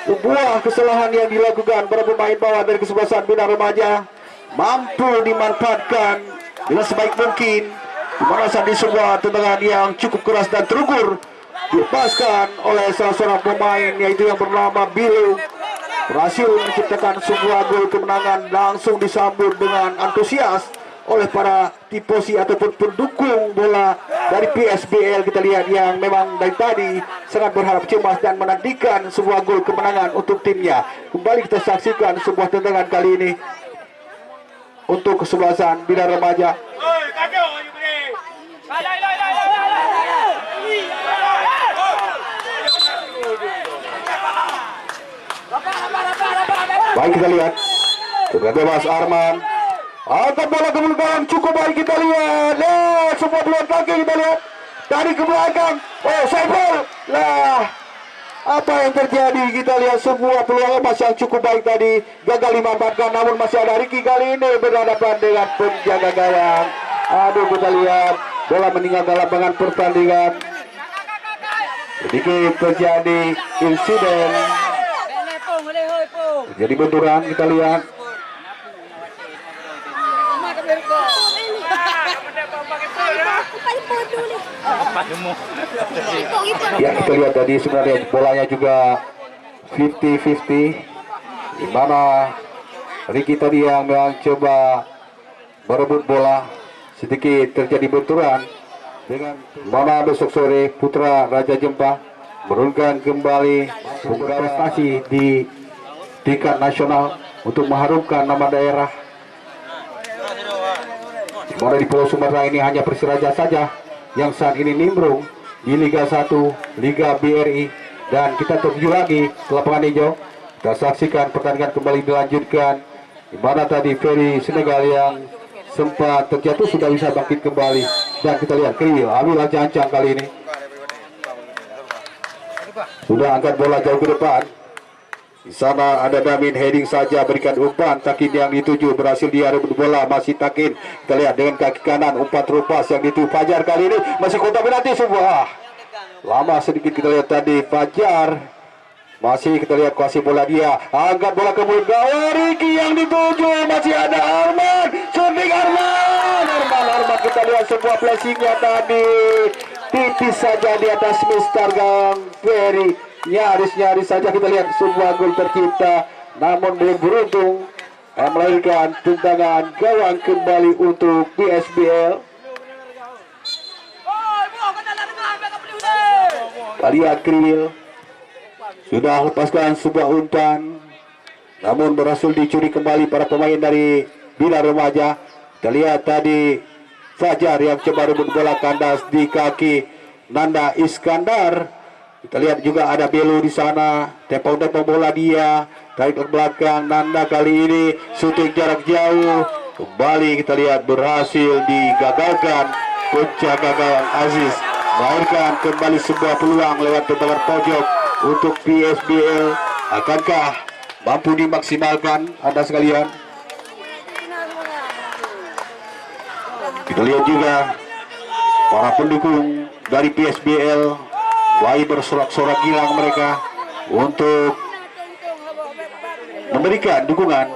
sebuah kesalahan yang dilakukan para pemain bawah dari kesebelasan Bina Remaja mampu dimanfaatkan dengan sebaik mungkin, di mana saat di sebuah tendangan yang cukup keras dan terukur dilepaskan oleh salah seorang pemain yaitu yang bernama Bilu, berhasil menciptakan sebuah gol kemenangan, langsung disambut dengan antusias oleh para tifosi ataupun pendukung bola dari PSBL. Kita lihat yang memang dari tadi sangat berharap cemas dan menantikan sebuah gol kemenangan untuk timnya. Kembali kita saksikan sebuah tendangan kali ini untuk kesebelasan Bina Remaja. Baik, kita lihat sudah bebas Arman, angkat bola ke belakang, cukup baik kita lihat. Semua peluang kaki kita lihat dari ke belakang. Saiful lah, apa yang terjadi? Kita lihat sebuah peluang emas yang cukup baik tadi gagal dimanfaatkan, namun masih ada Ricky kali ini berhadapan dengan penjaga gawang. Aduh, kita lihat bola meninggalkan lapangan pertandingan. Sedikit terjadi insiden, jadi benturan. Kita lihat ya, kita lihat tadi sebenarnya bolanya juga 50-50, di mana Ricky tadi yang mencoba merebut bola, sedikit terjadi benturan dengan mana besok sore Putra Raja Jempa menurunkan kembali prestasi di tingkat nasional untuk mengharumkan nama daerah. Dimana di Pulau Sumatera ini hanya Persiraja saja yang saat ini nimbrung di Liga 1, Liga BRI, dan kita terjun lagi ke lapangan hijau. Kita saksikan pertandingan kembali dilanjutkan, di mana tadi Ferry Senegal yang sempat terjatuh sudah bisa bangkit kembali, dan kita lihat Kriwil ambil ancang-ancang kali ini sudah angkat bola jauh ke depan. Di sana ada Damin heading saja, berikan umpan, Takin yang dituju berhasil dia rebut bola, masih Takin. Kita lihat dengan kaki kanan umpan terupas yang dituju Fajar kali ini masih kontak penalti sebuah. Lama sedikit kita lihat tadi Fajar. Masih kita lihat kuasai bola dia, angkat bola ke mulut gawang, Ricky yang dituju, masih ada Arman, shooting Arman, kita lihat sebuah flashingnya tadi tipis saja di atas Mister Gang Ferry, nyaris saja kita lihat sebuah gol tercipta, namun belum beruntung melahirkan tendangan gawang kembali untuk PSBL. Kita lihat Kriwil sudah lepaskan sebuah umpan, namun berhasil dicuri kembali para pemain dari Bina Remaja. Kita lihat tadi Fajar yang coba rebut bola kandas di kaki Nanda Iskandar. Kita lihat juga ada Belu di sana, tempong bola dia tarik ke belakang. Nanda kali ini shooting jarak jauh, kembali kita lihat berhasil digagalkan penjaga gawang Aziz, melahirkan kembali sebuah peluang lewat tendangan pojok untuk PSBL. Akankah mampu dimaksimalkan Anda sekalian? Kita lihat juga para pendukung dari PSBL mulai bersorak-sorak gilang mereka untuk memberikan dukungan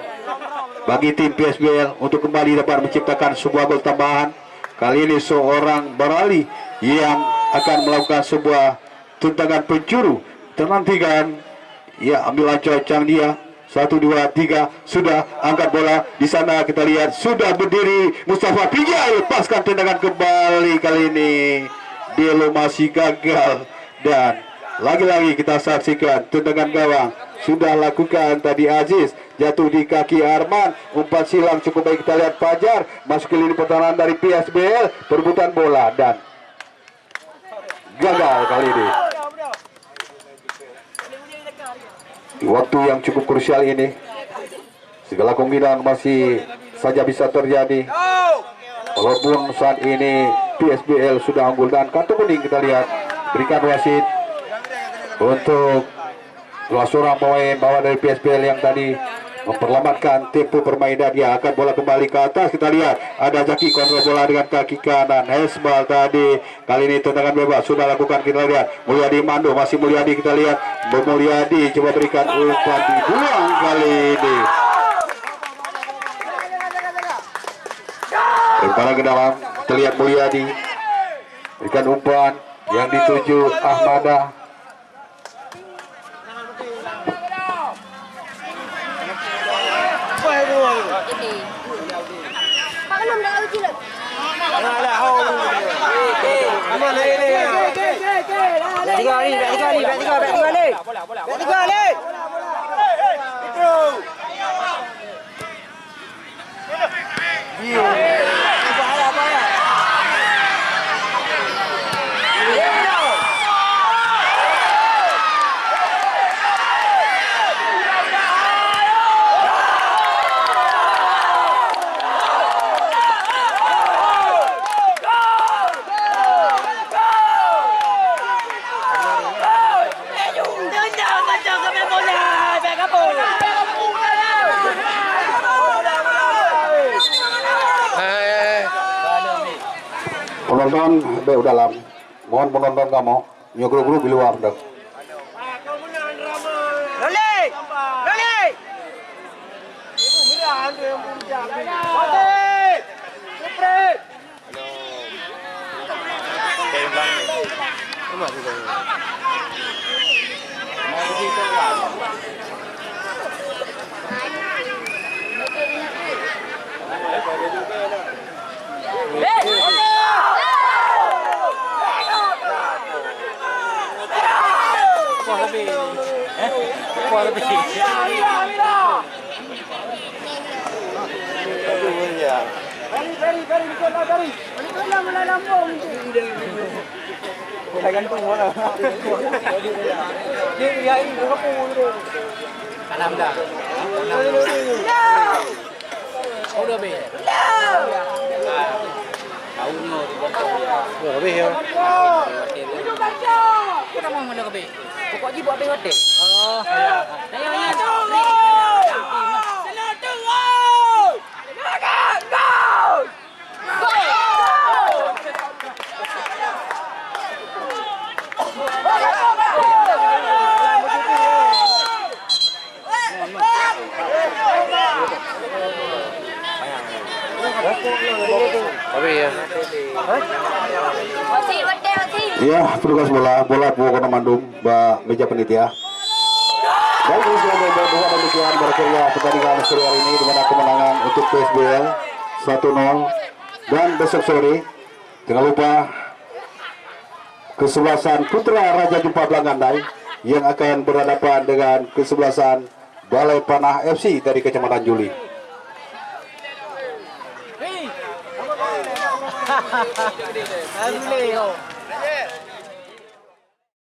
bagi tim PSBL untuk kembali dapat menciptakan sebuah gol tambahan. Kali ini seorang Barali yang akan melakukan sebuah tendangan penjuru. Ternantikan, ya, ambil ancang-ancang dia, 1, 2, 3, sudah angkat bola di sana. Kita lihat sudah berdiri Mustafa Pijay, lepaskan tendangan kembali. Kali ini Belo masih gagal, dan lagi-lagi kita saksikan tendangan gawang sudah lakukan tadi Aziz, jatuh di kaki Arman, umpan silang cukup baik. Kita lihat Fajar masuk ke lini pertahanan dari PSBL, perebutan bola dan gagal kali ini. Di waktu yang cukup krusial ini, segala kemungkinan masih saja bisa terjadi. Walaupun saat ini PSBL sudah unggul, dan kartu kuning kita lihat berikan wasit untuk salah seorang pemain bawah dari PSBL yang tadi memperlambatkan tempo permainan. Dia akan bola kembali ke atas. Kita lihat ada Jaki kontrol bola dengan kaki kanan. Hesbal tadi, kali ini tendangan bebas sudah lakukan. Kita lihat Mulyadi Mando, masih Mulyadi. Kita lihat Mulyadi coba berikan umpan, dibuang kali ini. Lemparan ke dalam, terlihat Mulyadi berikan umpan yang dituju Ahmada. Penonton be dalam, mohon penonton kamu nyogro-gro di luar dah. Ya, petugas bola Purwokerto Mandum, Mbak Meja Penitia. Baik, ini sudah berdua demikian berakhirnya pertandingan sore hari ini dengan kemenangan untuk PSBL 1-0. Dan besok sore, jangan lupa kesebelasan Putra Raja Jumpa Belangandai yang akan berhadapan dengan kesebelasan Balai Panah FC dari Kecamatan Juli.